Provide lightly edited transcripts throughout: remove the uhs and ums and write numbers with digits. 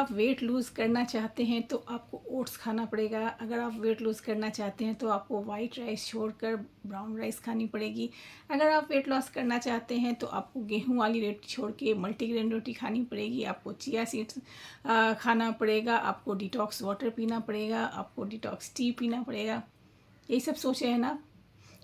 आप weight lose करना चाहते हैं तो आपको ओट्स खाना पड़ेगा। अगर आप वेट लूज़ करना चाहते हैं तो आपको वाइट राइस छोड़कर ब्राउन राइस खानी पड़ेगी। अगर आप वेट लॉस करना चाहते हैं तो आपको गेहूं वाली रोटी छोड़ के मल्टीग्रेन रोटी खानी पड़ेगी। आपको चिया सीड्स खाना पड़ेगा। आपको डिटॉक्स वाटर पीना पड़ेगा। आपको डिटॉक्स टी पीना पड़ेगा। यही सब सोचे हैं ना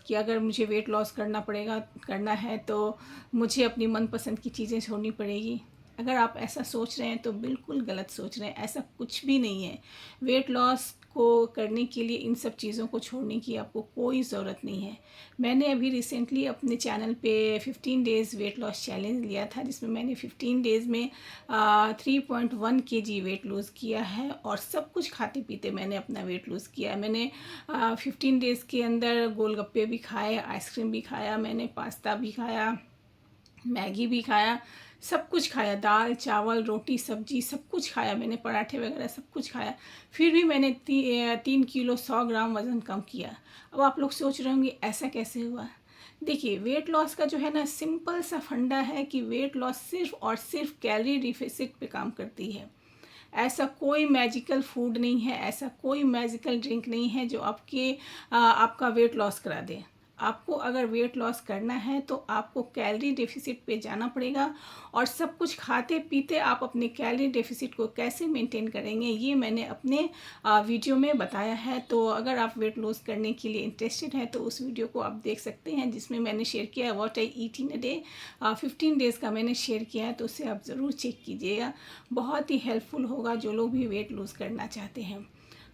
कि अगर मुझे वेट लॉस करना है तो मुझे अपनी मनपसंद की चीज़ें छोड़नी पड़ेगी। अगर आप ऐसा सोच रहे हैं तो बिल्कुल गलत सोच रहे हैं। ऐसा कुछ भी नहीं है। वेट लॉस को करने के लिए इन सब चीज़ों को छोड़ने की आपको कोई ज़रूरत नहीं है। मैंने अभी रिसेंटली अपने चैनल पे 15 डेज़ वेट लॉस चैलेंज लिया था, जिसमें मैंने 15 डेज़ में 3.1 kg वेट लूज़ किया है और सब कुछ खाते पीते मैंने अपना वेट लूज़ किया है। मैंने 15 डेज़ के अंदर गोलगप्पे भी खाए, आइसक्रीम भी खाया, मैंने पास्ता भी खाया, मैगी भी खाया, सब कुछ खाया, दाल चावल रोटी सब्जी सब कुछ खाया मैंने, पराठे वगैरह सब कुछ खाया। फिर भी मैंने 3 किलो 100 ग्राम वज़न कम किया। अब आप लोग सोच रहे होंगे ऐसा कैसे हुआ। देखिए, वेट लॉस का जो है ना सिंपल सा फंडा है कि वेट लॉस सिर्फ और सिर्फ कैलोरी डिफिसिट पे काम करती है। ऐसा कोई मैजिकल फूड नहीं है, ऐसा कोई मैजिकल ड्रिंक नहीं है जो आपका वेट लॉस करा दे। आपको अगर वेट लॉस करना है तो आपको कैलोरी डेफिसिट पे जाना पड़ेगा और सब कुछ खाते पीते आप अपने कैलोरी डेफिसिट को कैसे मेंटेन करेंगे ये मैंने अपने वीडियो में बताया है। तो अगर आप वेट लॉस करने के लिए इंटरेस्टेड हैं तो उस वीडियो को आप देख सकते हैं, जिसमें मैंने शेयर किया है what I eat in a day. 15 days का मैंने शेयर किया है, तो उससे आप ज़रूर चेक कीजिएगा। बहुत ही हेल्पफुल होगा जो लोग भी वेट लूज़ करना चाहते हैं।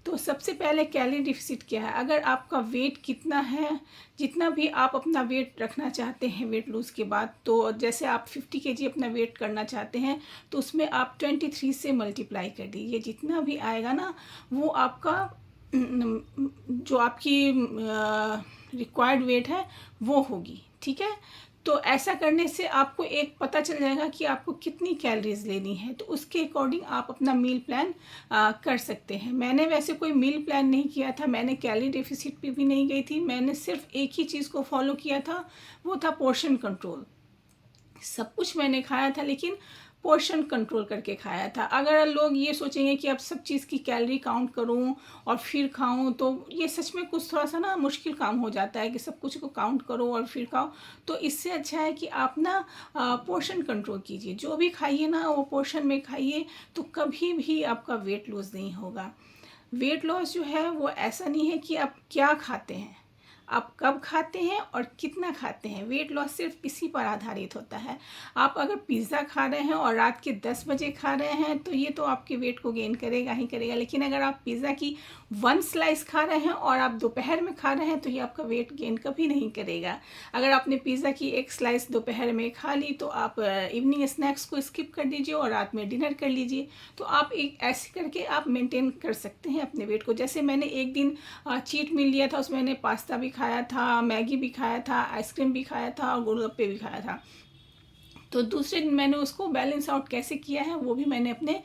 तो सबसे पहले कैलोरी डिफिसिट क्या है। अगर आपका वेट कितना है, जितना भी आप अपना वेट रखना चाहते हैं वेट लूज़ के बाद, तो जैसे आप 50 kg अपना वेट करना चाहते हैं तो उसमें आप 23 से मल्टीप्लाई कर दीजिए। जितना भी आएगा ना वो आपका जो आपकी रिक्वायर्ड वेट है वो होगी, ठीक है। तो ऐसा करने से आपको एक पता चल जाएगा कि आपको कितनी कैलोरीज लेनी है, तो उसके अकॉर्डिंग आप अपना मील प्लान कर सकते हैं। मैंने वैसे कोई मील प्लान नहीं किया था, मैंने कैलोरी डेफिसिट पे भी नहीं गई थी। मैंने सिर्फ एक ही चीज़ को फॉलो किया था, वो था पोर्शन कंट्रोल। सब कुछ मैंने खाया था लेकिन पोर्शन कंट्रोल करके खाया था। अगर लोग ये सोचेंगे कि अब सब चीज़ की कैलोरी काउंट करूं और फिर खाऊं, तो ये सच में कुछ थोड़ा सा ना मुश्किल काम हो जाता है कि सब कुछ को काउंट करो और फिर खाओ। तो इससे अच्छा है कि आप ना पोर्शन कंट्रोल कीजिए। जो भी खाइए ना वो पोर्शन में खाइए, तो कभी भी आपका वेट लॉस नहीं होगा। वेट लॉस जो है वो ऐसा नहीं है कि आप क्या खाते हैं, आप कब खाते हैं और कितना खाते हैं। वेट लॉस सिर्फ इसी पर आधारित होता है। आप अगर पिज़्ज़ा खा रहे हैं और रात के 10 बजे खा रहे हैं तो ये तो आपके वेट को गेन करेगा ही करेगा। लेकिन अगर आप पिज़्ज़ा की 1 स्लाइस खा रहे हैं और आप दोपहर में खा रहे हैं तो ये आपका वेट गेन कभी नहीं करेगा। अगर आपने पिज़्ज़ा की 1 स्लाइस दोपहर में खा ली तो आप इवनिंग स्नैक्स को स्किप कर दीजिए और रात में डिनर कर लीजिए। तो आप एक ऐसे करके आप मेंटेन कर सकते हैं अपने वेट को। जैसे मैंने एक दिन चीट मील लिया था, उसमें मैंने पास्ता भी खाया था, मैगी भी खाया था, आइसक्रीम भी खाया था और गोलगप्पे भी खाया था। तो दूसरे दिन मैंने उसको बैलेंस आउट कैसे किया है वो भी मैंने अपने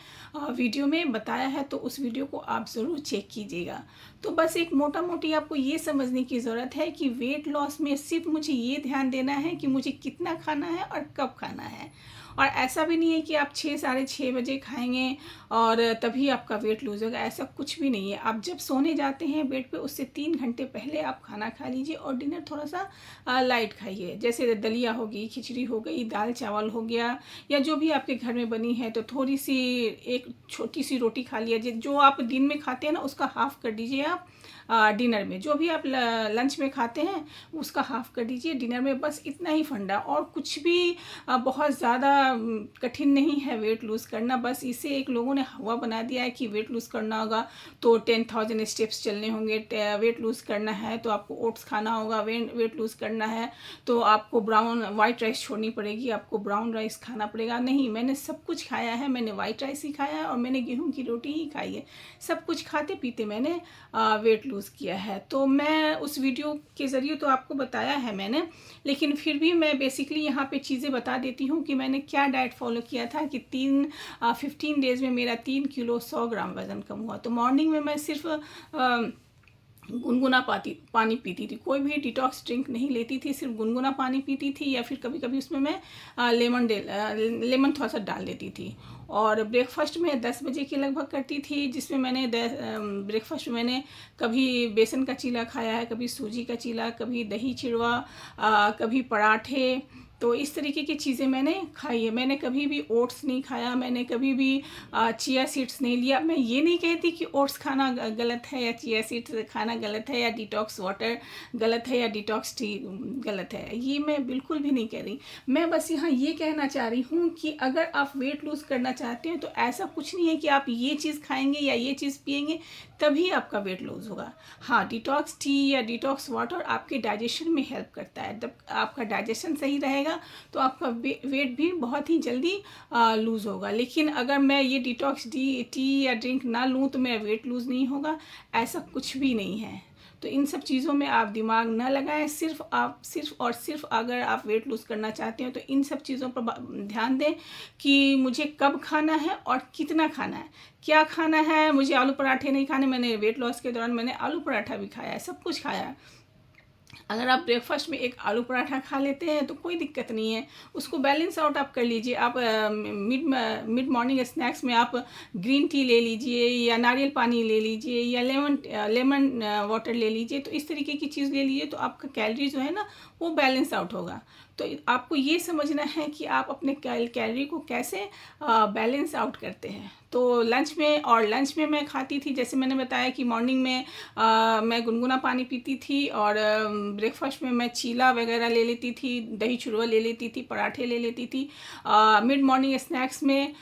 वीडियो में बताया है, तो उस वीडियो को आप ज़रूर चेक कीजिएगा। तो बस एक मोटा मोटी आपको ये समझने की ज़रूरत है कि वेट लॉस में सिर्फ मुझे ये ध्यान देना है कि मुझे कितना खाना है और कब खाना है। और ऐसा भी नहीं है कि आप 6 साढ़े 6 बजे खाएंगे और तभी आपका वेट लूज होगा, ऐसा कुछ भी नहीं है। आप जब सोने जाते हैं बेड पे उससे 3 घंटे पहले आप खाना खा लीजिए और डिनर थोड़ा सा लाइट खाइए। जैसे दलिया हो गई, खिचड़ी हो गई, दाल चावल हो गया, या जो भी आपके घर में बनी है, तो थोड़ी सी एक छोटी सी रोटी खा लिया। जो आप दिन में खाते हैं ना उसका हाफ़ कर दीजिए आप डिनर में। जो भी आप लंच में खाते हैं उसका हाफ़ कर दीजिए डिनर में। बस इतना ही फंडा, और कुछ भी बहुत ज़्यादा कठिन नहीं है वेट लूज़ करना। बस इसे एक लोगों ने हवा बना दिया है कि वेट लूज़ करना होगा तो 10,000 स्टेप्स चलने होंगे, वेट लूज़ करना है तो आपको ओट्स खाना होगा, वेट लूज़ करना है तो आपको वाइट राइस छोड़नी पड़ेगी, आपको ब्राउन राइस खाना पड़ेगा। नहीं, मैंने सब कुछ खाया है, मैंने वाइट राइस ही खाया है और मैंने गेहूं की रोटी ही खाई है। सब कुछ खाते पीते मैंने वेट लूज़ किया है। तो मैं उस वीडियो के ज़रिए तो आपको बताया है मैंने, लेकिन फिर भी मैं बेसिकली यहाँ पे चीज़ें बता देती हूँ कि मैंने क्या डाइट फॉलो किया था कि 15 डेज़ में मेरा 3 किलो 100 ग्राम वज़न कम हुआ। तो मॉर्निंग में मैं सिर्फ गुनगुना पानी पीती थी, कोई भी डिटॉक्स ड्रिंक नहीं लेती थी, सिर्फ गुनगुना पानी पीती थी, या फिर कभी कभी उसमें मैं लेमन थोड़ा सा डाल देती थी। और ब्रेकफास्ट में 10 बजे के लगभग करती थी, जिसमें मैंने ब्रेकफास्ट में मैंने कभी बेसन का चीला खाया है, कभी सूजी का चीला, कभी दही चिड़वा, कभी पराठे। तो इस तरीके की चीज़ें मैंने खाई है। मैंने कभी भी ओट्स नहीं खाया, मैंने कभी भी चिया सीड्स नहीं लिया। मैं ये नहीं कहती कि ओट्स खाना गलत है या चिया सीड्स खाना गलत है या डिटॉक्स वाटर गलत है या डिटॉक्स टी गलत है, ये मैं बिल्कुल भी नहीं कह रही। मैं बस यहाँ ये कहना चाह रही हूँ कि अगर आप वेट लूज़ करना चाहते हैं तो ऐसा कुछ नहीं है कि आप ये चीज़ खाएंगे या ये चीज़ पिएंगे तभी आपका वेट लूज़ होगा। हाँ, डिटॉक्स टी या डिटॉक्स वाटर आपके डाइजेशन में हेल्प करता है। जब आपका डाइजेशन सही रहेगा तो आपका वेट भी बहुत ही जल्दी लूज़ होगा। लेकिन अगर मैं ये डिटॉक्स टी या ड्रिंक ना लूँ तो मेरा वेट लूज़ नहीं होगा, ऐसा कुछ भी नहीं है। तो इन सब चीज़ों में आप दिमाग ना लगाएं। सिर्फ अगर आप वेट लूज़ करना चाहते हो तो इन सब चीज़ों पर ध्यान दें कि मुझे कब खाना है और कितना खाना है, क्या खाना है। मुझे आलू पराठे नहीं खाने, मैंने वेट लॉस के दौरान मैंने आलू पराठा भी खाया है, सब कुछ खाया है। अगर आप ब्रेकफास्ट में एक आलू पराठा खा लेते हैं तो कोई दिक्कत नहीं है, उसको बैलेंस आउट आप कर लीजिए। आप मिड मॉर्निंग स्नैक्स में आप ग्रीन टी ले लीजिए या नारियल पानी ले लीजिए या लेमन वाटर ले लीजिए। तो इस तरीके की चीज़ ले लीजिए तो आपका कैलोरी जो है ना वो बैलेंस आउट होगा। तो आपको ये समझना है कि आप अपने कैलोरी को कैसे बैलेंस आउट करते हैं। तो लंच में मैं खाती थी, जैसे मैंने बताया कि मॉर्निंग में मैं गुनगुना पानी पीती थी, और ब्रेकफास्ट में मैं चीला वगैरह ले लेती थी, दही चूरमा ले लेती थी, पराठे ले लेती थी। मिड मॉर्निंग स्नैक्स में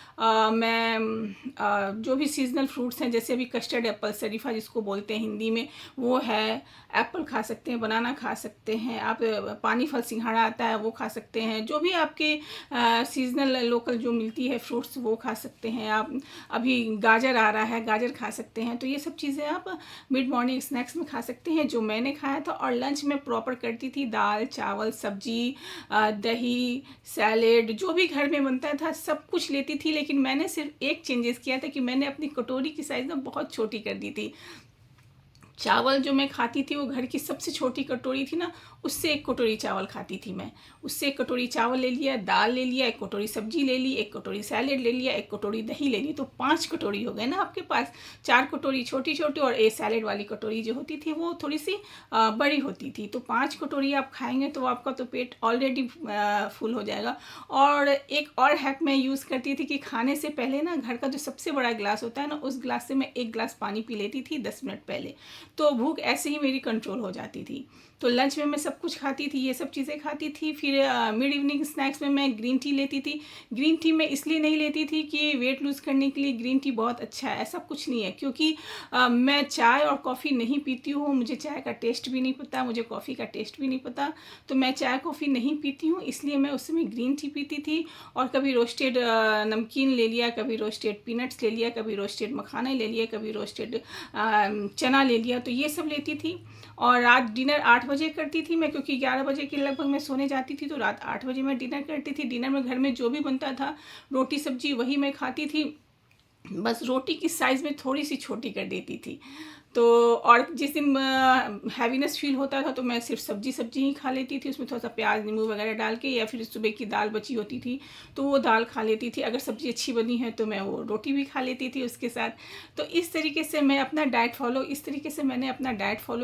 मैं जो भी सीजनल फ्रूट्स हैं, जैसे अभी कस्टर्ड एप्पल, शरीफा जिसको बोलते हैं हिंदी में, वो है, एप्पल खा सकते हैं, बनाना खा सकते हैं, आप पानी फल सिंघाड़ा आता है वो खा सकते हैं, जो भी आपके सीजनल लोकल जो मिलती है फ्रूट्स वो खा सकते हैं आप। अभी गाजर आ रहा है, गाजर खा सकते हैं। तो ये सब चीज़ें आप मिड मॉर्निंग स्नैक्स में खा सकते हैं, जो मैंने खाया था। और लंच में प्रॉपर करती थी, दाल चावल सब्जी, दही, सैलेड, जो भी घर में बनता था सब कुछ लेती थी। लेकिन मैंने सिर्फ एक चेंजेस किया था कि मैंने अपनी कटोरी की साइज़ ना बहुत छोटी कर दी थी। चावल जो मैं खाती थी वो घर की सबसे छोटी कटोरी थी ना, उससे एक कटोरी चावल खाती थी मैं। उससे एक कटोरी चावल ले लिया, दाल ले लिया, एक कटोरी सब्जी ले ली, एक कटोरी सैलेड ले लिया, एक कटोरी दही ले ली, तो 5 कटोरी हो गए ना आपके पास। 4 कटोरी छोटी छोटी और एक सैलेड वाली कटोरी जो होती थी वो थोड़ी सी बड़ी होती थी। तो 5 कटोरी आप खाएंगे तो आपका तो पेट ऑलरेडी फुल हो जाएगा। और एक और हैक मैं यूज़ करती थी कि खाने से पहले ना घर का जो सबसे बड़ा ग्लास होता है ना, उस ग्लास से मैं 1 ग्लास पानी पी लेती थी 10 मिनट पहले, तो भूख ऐसे ही मेरी कंट्रोल हो जाती थी। तो लंच में मैं सब कुछ खाती थी, ये सब चीज़ें खाती थी। फिर मिड इवनिंग स्नैक्स में मैं ग्रीन टी लेती थी। ग्रीन टी मैं इसलिए नहीं लेती थी कि वेट लूज़ करने के लिए ग्रीन टी बहुत अच्छा है, ऐसा कुछ नहीं है। क्योंकि मैं चाय और कॉफ़ी नहीं पीती हूँ, मुझे चाय का टेस्ट भी नहीं पता, मुझे कॉफ़ी का टेस्ट भी नहीं पता। तो मैं चाय कॉफ़ी नहीं पीती हूँ, इसलिए मैं उस समय ग्रीन टी पीती थी। और कभी रोस्टेड नमकीन ले लिया, कभी रोस्टेड पीनट्स ले लिया, कभी रोस्टेड मखाने ले लिया, कभी रोस्टेड चना ले लिया, तो ये सब लेती थी। और रात डिनर 8 बजे करती थी मैं, क्योंकि 11 बजे के लगभग मैं सोने जाती थी, तो रात 8 बजे मैं डिनर करती थी। डिनर में घर में जो भी बनता था, रोटी सब्जी, वही मैं खाती थी। बस रोटी की साइज़ में थोड़ी सी छोटी कर देती थी। तो और जिस दिन हैवीनेस फील होता था तो मैं सिर्फ सब्जी ही खा लेती थी, उसमें थोड़ा सा प्याज नींबू वगैरह डाल के, या फिर सुबह की दाल बची होती थी तो वो दाल खा लेती थी। अगर सब्ज़ी अच्छी बनी है तो मैं वो रोटी भी खा लेती थी उसके साथ। तो इस तरीके से मैं अपना डाइट फॉलो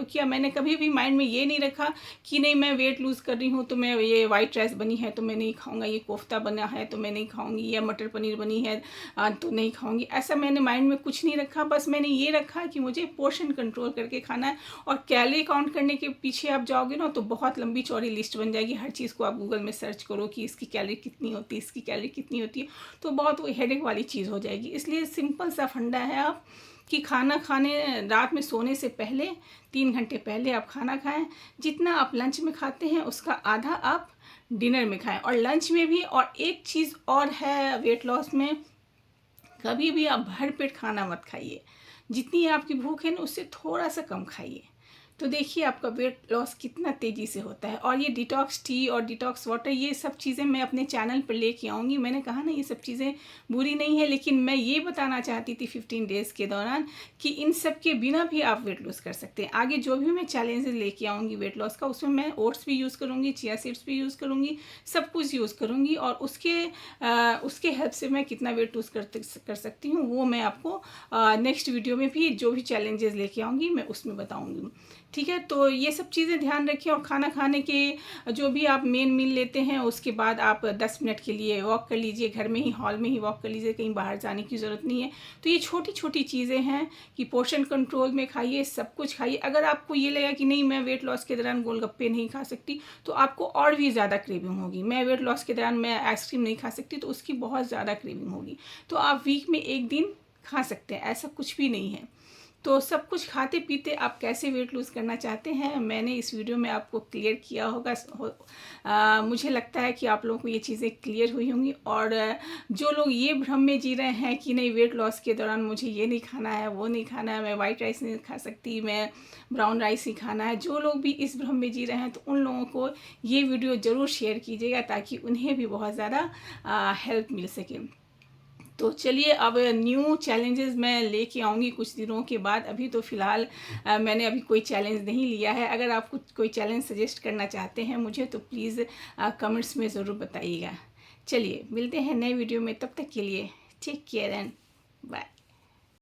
किया। मैंने कभी भी माइंड में ये नहीं रखा कि नहीं मैं वेट लूज़ कर रही हूँ तो मैं ये वाइट राइस बनी है तो मैं नहीं खाऊँगा, ये कोफ्ता बना है तो मैं नहीं खाऊँगी, या मटर पनीर बनी है तो नहीं खाऊँगी, ऐसा मैंने माइंड में कुछ नहीं रखा। बस मैंने ये रखा कि मुझे पोर्शन कंट्रोल करके खाना है। और कैलोरी काउंट करने के पीछे आप जाओगे ना तो बहुत लंबी चौड़ी लिस्ट बन जाएगी। हर चीज़ को आप गूगल में सर्च करो कि इसकी कैलोरी कितनी होती है, इसकी कैलोरी कितनी होती है, तो बहुत वो हेडेक वाली चीज़ हो जाएगी। इसलिए सिंपल सा फंडा है आप कि खाना खाने रात में सोने से पहले 3 घंटे पहले आप खाना खाएं। जितना आप लंच में खाते हैं उसका आधा आप डिनर में खाएं। और लंच में भी, और एक चीज़ और है वेट लॉस में, कभी भी आप भर पेट खाना मत खाइए। जितनी आपकी भूख है ना उससे थोड़ा सा कम खाइए। तो देखिए आपका वेट लॉस कितना तेज़ी से होता है। और ये डिटॉक्स टी और डिटॉक्स वाटर, ये सब चीज़ें मैं अपने चैनल पर लेके आऊँगी। मैंने कहा ना ये सब चीज़ें बुरी नहीं है, लेकिन मैं ये बताना चाहती थी 15 डेज़ के दौरान कि इन सब के बिना भी आप वेट लॉस कर सकते हैं। आगे जो भी मैं चैलेंजेस लेके आऊँगी वेट लॉस का, उसमें मैं ओट्स भी यूज़ करूँगी, चिया सीड्स भी यूज़ करूँगी, सब कुछ यूज़ करूँगी। और उसके हेल्प से मैं कितना वेट लॉस कर सकती हूँ वो मैं आपको नेक्स्ट वीडियो में भी जो भी चैलेंजेस लेके आऊँगी मैं उसमें बताऊँगी। ठीक है, तो ये सब चीज़ें ध्यान रखिए। और खाना खाने के जो भी आप मेन मील लेते हैं उसके बाद आप 10 मिनट के लिए वॉक कर लीजिए, घर में ही हॉल में ही वॉक कर लीजिए, कहीं बाहर जाने की ज़रूरत नहीं है। तो ये छोटी छोटी चीज़ें हैं कि पोर्शन कंट्रोल में खाइए, सब कुछ खाइए। अगर आपको ये लगा कि नहीं मैं वेट लॉस के दौरान गोलगप्पे नहीं खा सकती, तो आपको और भी ज़्यादा क्रेविंग होगी। मैं वेट लॉस के दौरान मैं आइसक्रीम नहीं खा सकती, तो उसकी बहुत ज़्यादा क्रेविंग होगी। तो आप वीक में एक दिन खा सकते हैं, ऐसा कुछ भी नहीं है। तो सब कुछ खाते पीते आप कैसे वेट लूज़ करना चाहते हैं, मैंने इस वीडियो में आपको क्लियर किया होगा। मुझे लगता है कि आप लोगों को ये चीज़ें क्लियर हुई होंगी। और जो लोग ये भ्रम में जी रहे हैं कि नहीं वेट लॉस के दौरान मुझे ये नहीं खाना है, वो नहीं खाना है, मैं वाइट राइस नहीं खा सकती, मैं ब्राउन राइस ही खाना है, जो लोग भी इस भ्रम में जी रहे हैं, तो उन लोगों को ये वीडियो ज़रूर शेयर कीजिएगा ताकि उन्हें भी बहुत ज़्यादा हेल्प मिल सके। तो चलिए अब न्यू चैलेंजेस मैं लेके आऊँगी कुछ दिनों के बाद। अभी तो फ़िलहाल मैंने अभी कोई चैलेंज नहीं लिया है। अगर आप कुछ कोई चैलेंज सजेस्ट करना चाहते हैं मुझे तो प्लीज़ कमेंट्स में ज़रूर बताइएगा। चलिए मिलते हैं नए वीडियो में, तब तक के लिए टेक केयर एंड बाय।